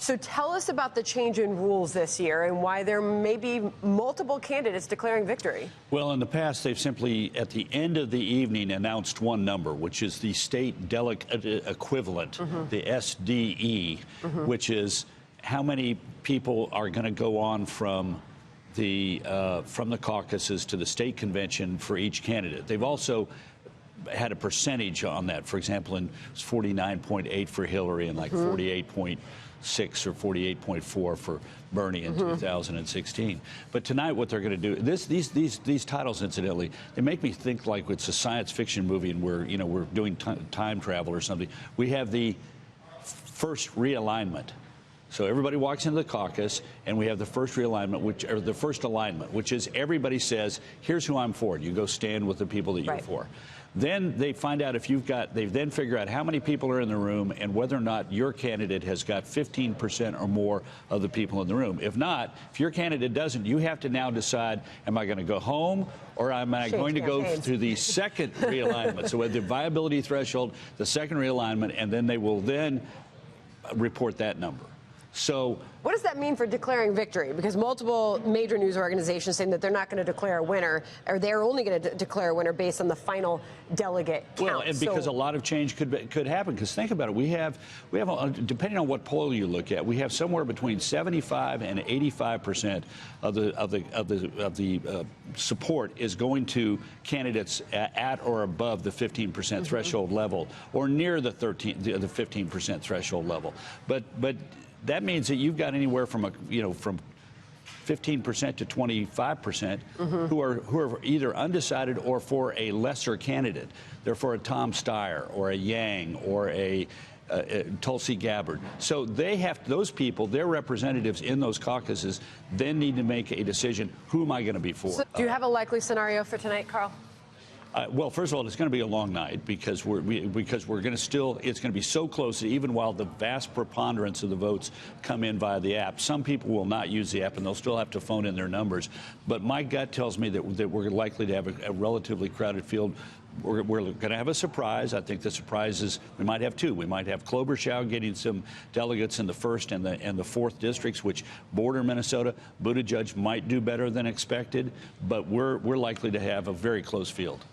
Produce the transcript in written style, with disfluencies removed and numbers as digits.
So tell us about the change in rules this year and why there may be multiple candidates declaring victory. Well, in the past, they've simply, at the end of the evening, announced one number, which is the state delegate equivalent, the SDE, which is how many people are going to go on from the caucuses to the state convention for each candidate. They've also had a percentage on that. For example, it was 49.8 for Hillary and like 48.6 or 48.4 for Bernie in 2016. But tonight, what they're going to do, these titles, incidentally, they make me think like it's a science fiction movie and we're doing time travel or something. We have the first realignment. So everybody walks into the caucus, and we have the first realignment, the first alignment, which is everybody says, here's who I'm for. You go stand with the people that you're for. Then they find out if they then figure out how many people are in the room and whether or not your candidate has got 15% or more of the people in the room. If not, if your candidate doesn't, you have to now decide, am I going to go home or am I going to go through the second realignment? So with the viability threshold, the second realignment, and then they will then report that number. So what does that mean for declaring victory? Because multiple major news organizations saying that they're not going to declare a winner, or they're only going to declare a winner based on the final delegate count. Well, and because a lot of change could happen. Because think about it, we have depending on what poll you look at, we have somewhere between 75 and 85% of the support is going to candidates at or above the 15% threshold level, or near the 15% threshold level. But that means that you've got anywhere from from 15% to 25% who are either undecided or for a lesser candidate. They're for a Tom Steyer or a Yang or a Tulsi Gabbard. So those people, their representatives in those caucuses, then need to make a decision, who am I going to be for? So do you have a likely scenario for tonight, Karl? Well, first of all, it's going to be a long night because we're going to it's going to be so close that even while the vast preponderance of the votes come in via the app, some people will not use the app and they'll still have to phone in their numbers. But my gut tells me that we're likely to have a relatively crowded field. We're going to have a surprise. I think the surprise is we might have two. We might have Klobuchar getting some delegates in the first and the fourth districts, which border Minnesota. Buttigieg might do better than expected, but we're likely to have a very close field.